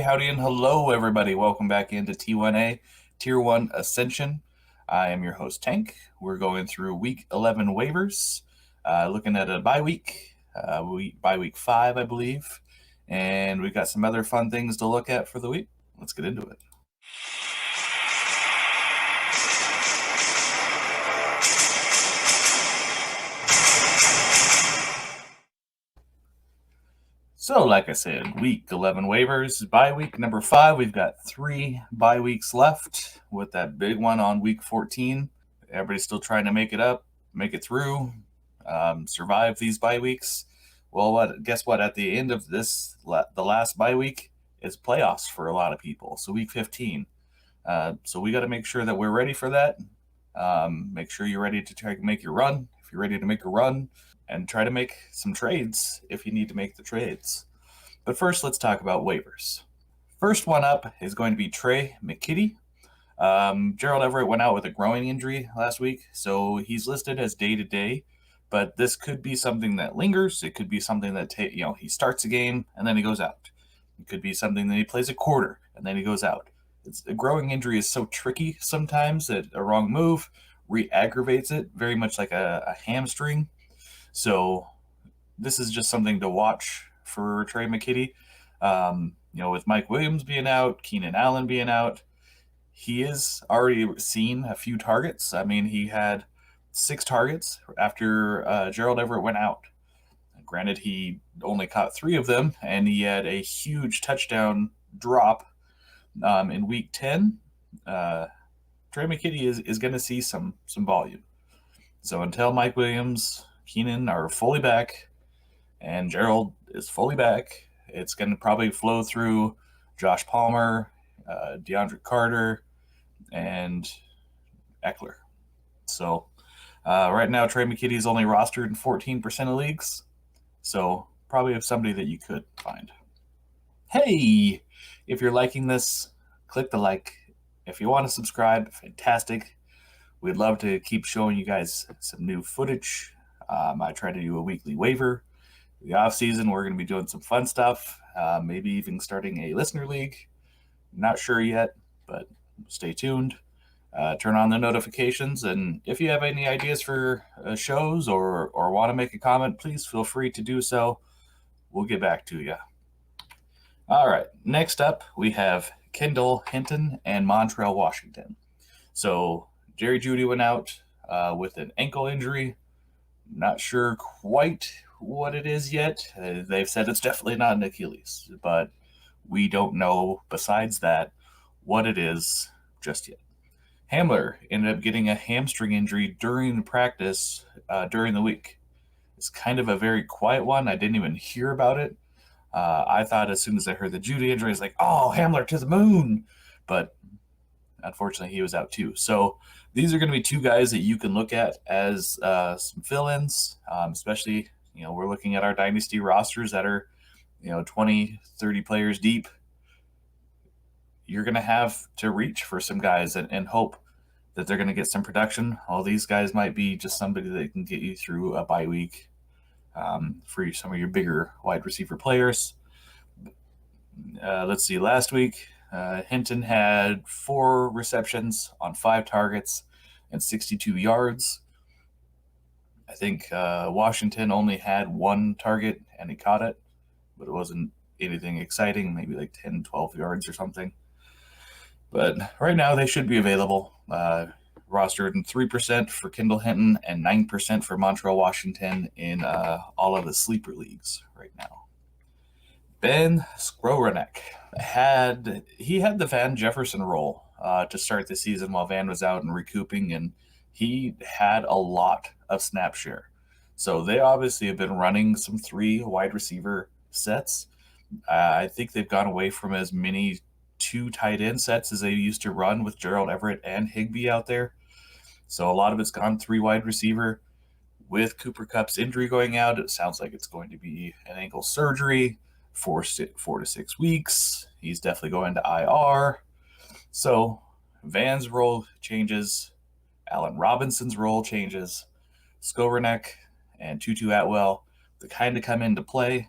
howdy, and hello, everybody. Welcome back into T1A, Tier 1 Ascension. I am your host, Tank. We're going through Week 11 waivers, looking at a bye week, bye week 5, I believe. And we've got some other fun things to look at for the week. Let's get into it. So, like I said, Week 11 waivers, bye week number 5. We've got 3 bye weeks left with that big one on Week 14. Everybody's still trying to make it through, survive these bye weeks. Well, guess what? At the end of the last bye week is playoffs for a lot of people. So Week 15. So we got to make sure that we're ready for that. Make sure you're ready to try to make your run. If you're ready to make a run, and try to make some trades if you need to make the trades. But first, let's talk about waivers. First one up is going to be Trey McKitty. Gerald Everett went out with a groin injury last week, so he's listed as day-to-day, but this could be something that lingers. It could be something that he starts a game and then he goes out. It could be something that he plays a quarter and then he goes out. A growing injury is so tricky sometimes that a wrong move re-aggravates it, very much like a hamstring. So this is just something to watch for Trey McKitty. With Mike Williams being out, Keenan Allen being out, he has already seen a few targets. I mean, he had 6 targets after Gerald Everett went out. Granted, he only caught 3 of them, and he had a huge touchdown drop in Week 10. Trey McKitty is going to see some volume. So until Mike Williams, Keenan are fully back, and Gerald is fully back, it's going to probably flow through Josh Palmer, DeAndre Carter, and Eckler. So right now, Trey McKitty is only rostered in 14% of leagues, so probably have somebody that you could find. Hey, if you're liking this, click the like. If you want to subscribe, fantastic. We'd love to keep showing you guys some new footage. I try to do a weekly waiver. The off season, we're going to be doing some fun stuff, maybe even starting a listener league. Not sure yet, but stay tuned. Turn on the notifications, and if you have any ideas for shows or want to make a comment, please feel free to do so. We'll get back to you. All right, next up, we have Kendall Hinton and Montrell Washington. So Jerry Jeudy went out with an ankle injury. Not sure quite what it is yet. They've said it's definitely not an Achilles, but we don't know besides that what it is just yet. Hamler ended up getting a hamstring injury during the practice during the week. It's kind of a very quiet one. I didn't even hear about it. I thought as soon as I heard the Jeudy injury, I was like, oh, Hamler to the moon. But unfortunately, he was out too. So these are going to be 2 guys that you can look at as some fill-ins, especially, we're looking at our dynasty rosters that are, 20, 30 players deep. You're going to have to reach for some guys and hope that they're going to get some production. All these guys might be just somebody that can get you through a bye week for some of your bigger wide receiver players. Let's see, last week, Hinton had 4 receptions on 5 targets and 62 yards. I think Washington only had 1 target and he caught it, but it wasn't anything exciting, maybe like 10, 12 yards or something. But right now they should be available. Rostered in 3% for Kendall Hinton and 9% for Montrell Washington in all of the sleeper leagues right now. Ben Skowronek had the Van Jefferson role to start the season while Van was out and recouping, and he had a lot of snap share. So they obviously have been running some 3 wide receiver sets. I think they've gone away from as many 2 tight end sets as they used to run with Gerald Everett and Higbee out there. So a lot of it's gone 3 wide receiver. With Cooper Kupp's injury going out, it sounds like it's going to be an ankle surgery. 4 to 6 weeks. He's definitely going to IR. So Van's role changes. Allen Robinson's role changes. Skowronek and Tutu Atwell, they kind of come into play.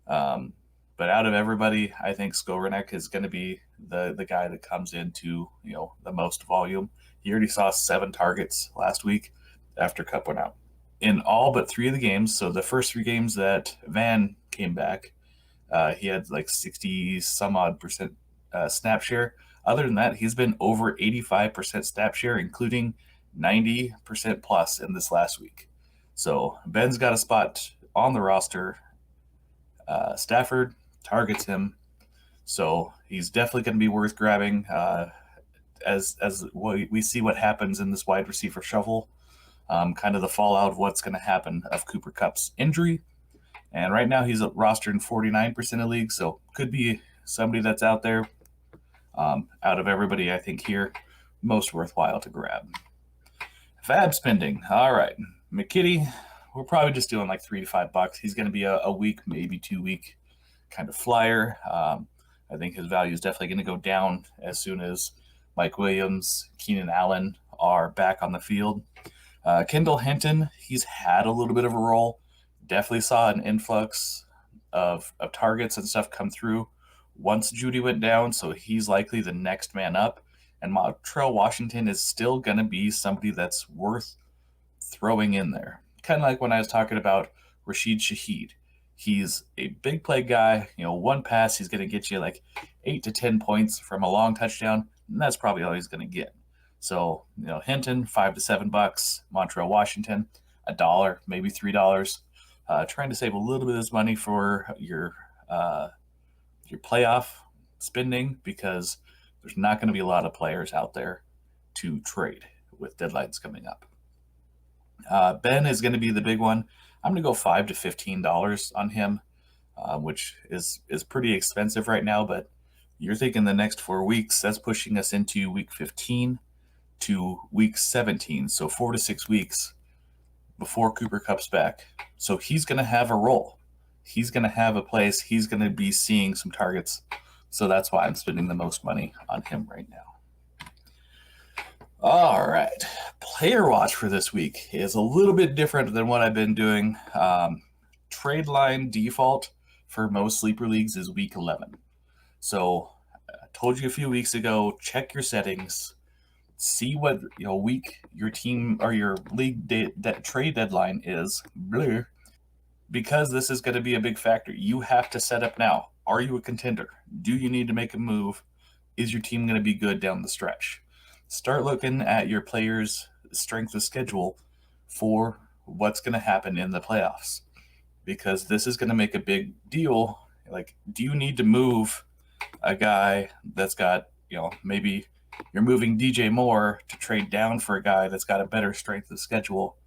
But But out of everybody, I think Skowronek is going to be the guy that comes into the most volume. He already saw 7 targets last week after Cup went out in all but 3 of the games. So the first 3 games that Van came back, he had like 60 some odd percent snap share. Other than that, he's been over 85% snap share, including 90% plus in this last week. So Ben's got a spot on the roster. Stafford targets him, so he's definitely going to be worth grabbing. As we see what happens in this wide receiver shuffle, kind of the fallout of what's going to happen of Cooper Kupp's injury. And right now he's rostered in 49% of leagues, so could be somebody that's out there. Out of everybody, I think here, most worthwhile to grab. Fab spending. All right, McKitty, we're probably just doing like $3 to $5. He's going to be a week, maybe 2 week kind of flyer. I think his value is definitely going to go down as soon as Mike Williams, Keenan Allen are back on the field. Kendall Hinton, he's had a little bit of a role. Definitely saw an influx of targets and stuff come through once Judy went down, so he's likely the next man up. And Montreal Washington is still going to be somebody that's worth throwing in there. Kind of like when I was talking about Rashid Shaheed. He's a big play guy. One pass, he's going to get you like 8 to 10 points from a long touchdown, and that's probably all he's going to get. So, Hinton, $5 to $7. Montreal Washington, $1, maybe $3. Trying to save a little bit of this money for your playoff spending, because there's not going to be a lot of players out there to trade with deadlines coming up. Ben is going to be the big one. I'm going to go $5 to $15 on him, which is pretty expensive right now, but you're thinking the next 4 weeks, that's pushing us into week 15 to week 17, so 4 to 6 weeks before Cooper Kupp's back. So he's going to have a role. He's going to have a place. He's going to be seeing some targets. So that's why I'm spending the most money on him right now. All right. Player watch for this week is a little bit different than what I've been doing. Trade line default for most sleeper leagues is week 11. So I told you a few weeks ago, check your settings, see what week your team or your league trade deadline is. Because this is going to be a big factor. You have to set up now. Are you a contender? Do you need to make a move? Is your team going to be good down the stretch? Start looking at your players' strength of schedule for what's going to happen in the playoffs, because this is going to make a big deal. Like, do you need to move a guy that's got, maybe you're moving DJ Moore to trade down for a guy that's got a better strength of schedule,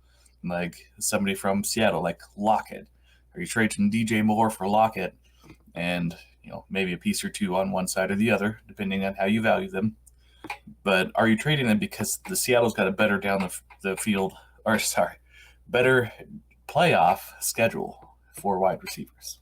like somebody from Seattle, like Lockett? Are you trading DJ Moore for Lockett and, maybe a piece or two on one side or the other, depending on how you value them? But are you trading them because the Seattle's got a better down the field, better playoff schedule for wide receivers?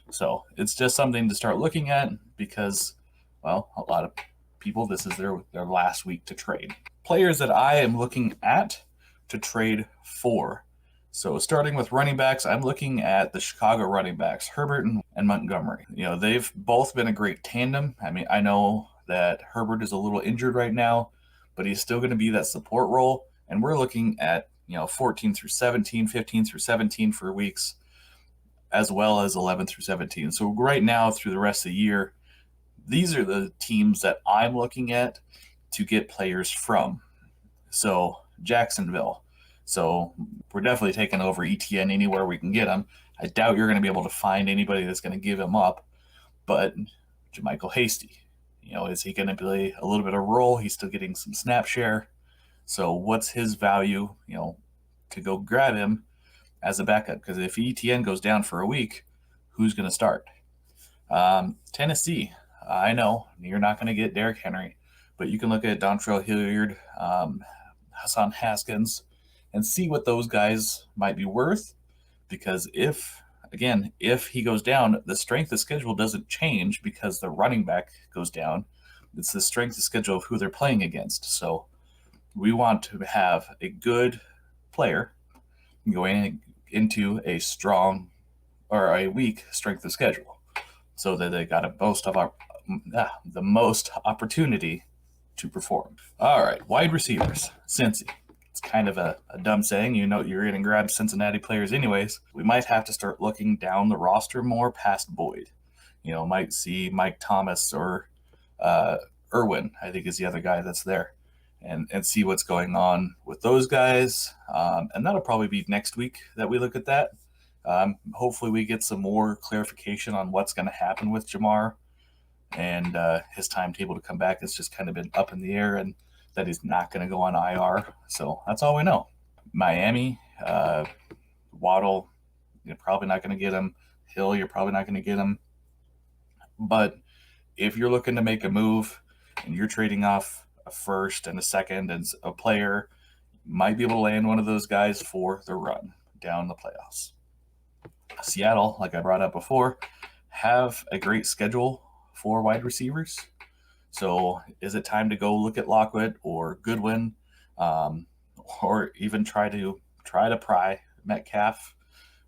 So it's just something to start looking at, because, a lot of people, this is their last week to trade. Players that I am looking at to trade for. So starting with running backs, I'm looking at the Chicago running backs, Herbert and Montgomery. They've both been a great tandem. I mean, I know that Herbert is a little injured right now, but he's still going to be that support role. And we're looking at, 14 through 17, 15 through 17 for weeks, as well as 11 through 17. So right now, through the rest of the year, these are the teams that I'm looking at to get players from. So Jacksonville. So we're definitely taking over ETN anywhere we can get him. I doubt you're going to be able to find anybody that's going to give him up. But JaMychal Hasty, is he going to play a little bit of a role? He's still getting some snap share. So what's his value, to go grab him as a backup? Because if ETN goes down for a week, who's going to start? Tennessee, I know you're not going to get Derrick Henry, but you can look at Dontrell Hilliard, Hassan Haskins, and see what those guys might be worth. Because if he goes down, the strength of schedule doesn't change because the running back goes down. It's the strength of schedule of who they're playing against. So we want to have a good player going into a strong or a weak strength of schedule. so that they got the most opportunity to perform. All right, wide receivers, Cincy. It's kind of a dumb saying. You know you're going to grab Cincinnati players anyways. We might have to start looking down the roster more past Boyd. Might see Mike Thomas or Irwin, I think is the other guy that's there, and see what's going on with those guys. And that'll probably be next week that we look at that. Hopefully we get some more clarification on what's going to happen with Jamar and his timetable to come back. It's just kind of been up in the air, and that he's not going to go on IR. So that's all we know. Miami, Waddle, you're probably not going to get him. Hill, you're probably not going to get him. But if you're looking to make a move and you're trading off a first and a second and a player, you might be able to land one of those guys for the run down the playoffs. Seattle, like I brought up before, have a great schedule for wide receivers. So is it time to go look at Lockwood or Goodwin, or even try to pry Metcalf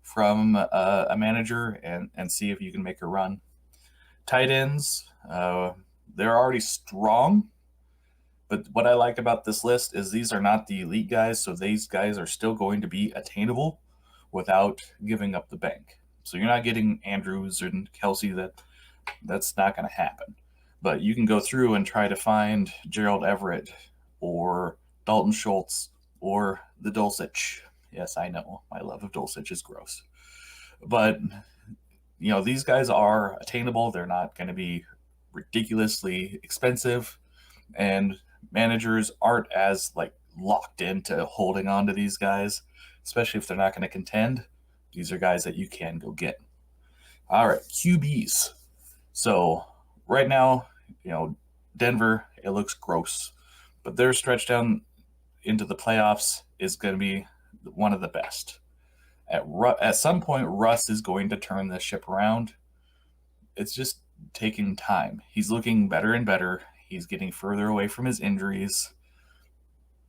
from a manager and see if you can make a run? Tight ends, they're already strong, but what I like about this list is these are not the elite guys, so these guys are still going to be attainable without giving up the bank. So you're not getting Andrews and Kelsey. That's not going to happen. But you can go through and try to find Gerald Everett or Dalton Schultz or the Dulcich. Yes, I know. My love of Dulcich is gross. But, these guys are attainable. They're not going to be ridiculously expensive. And managers aren't as, locked into holding on to these guys, especially if they're not going to contend. These are guys that you can go get. All right, QBs. So right now, Denver, it looks gross, but their stretch down into the playoffs is going to be one of the best. At some point, Russ is going to turn the ship around. It's just taking time. He's looking better and better. He's getting further away from his injuries.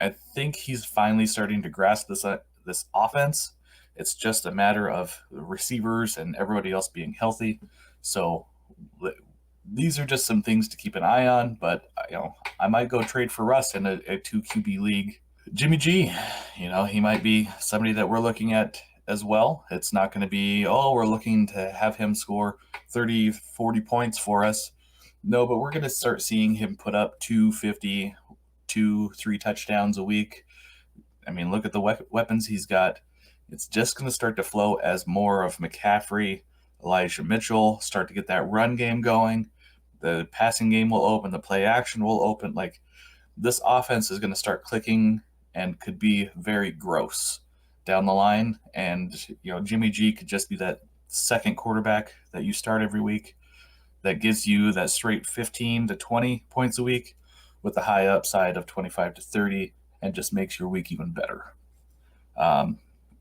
I think he's finally starting to grasp this offense. It's just a matter of the receivers and everybody else being healthy. So these are just some things to keep an eye on, but I might go trade for Russ in a 2 QB league. Jimmy G, he might be somebody that we're looking at as well. It's not going to be, we're looking to have him score 30, 40 points for us. No, but we're going to start seeing him put up 250, 2-3 touchdowns a week. I mean, look at the weapons he's got. It's just going to start to flow as more of McCaffrey, Elijah Mitchell start to get that run game going. The passing game will open. The play action will open. This offense is going to start clicking and could be very gross down the line. And, Jimmy G could just be that second quarterback that you start every week that gives you that straight 15 to 20 points a week with the high upside of 25 to 30 and just makes your week even better.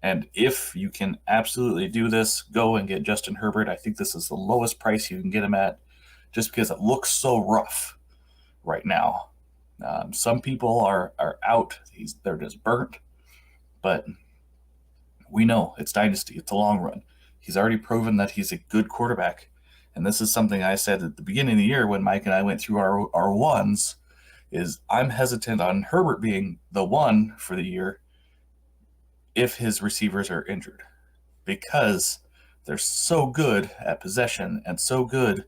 And if you can absolutely do this, go and get Justin Herbert. I think this is the lowest price you can get him at just because it looks so rough right now. Some people are out. They're just burnt. But we know it's dynasty. It's a long run. He's already proven that he's a good quarterback. And this is something I said at the beginning of the year when Mike and I went through our ones, is I'm hesitant on Herbert being the one for the year if his receivers are injured, because they're so good at possession and so good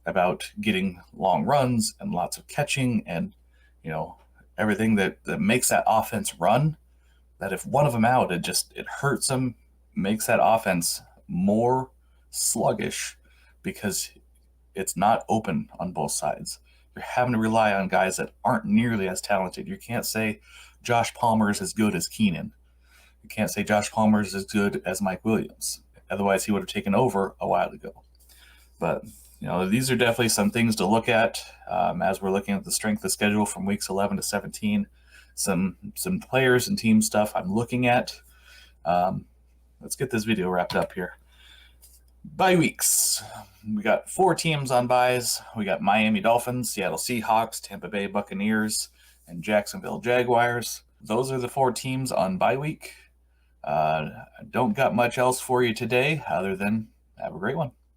about getting long runs and lots of catching and, everything that makes that offense run, that if one of them out, it hurts them, makes that offense more sluggish because it's not open on both sides. You're having to rely on guys that aren't nearly as talented. You can't say Josh Palmer is as good as Keenan. You can't say Josh Palmer is as good as Mike Williams. Otherwise, he would have taken over a while ago. But, these are definitely some things to look at as we're looking at the strength of schedule from weeks 11 to 17. Some players and team stuff I'm looking at. Let's get this video wrapped up here. Bye weeks. We got 4 teams on byes. We got Miami Dolphins, Seattle Seahawks, Tampa Bay Buccaneers, and Jacksonville Jaguars. Those are the 4 teams on bye week. I don't got much else for you today other than have a great one.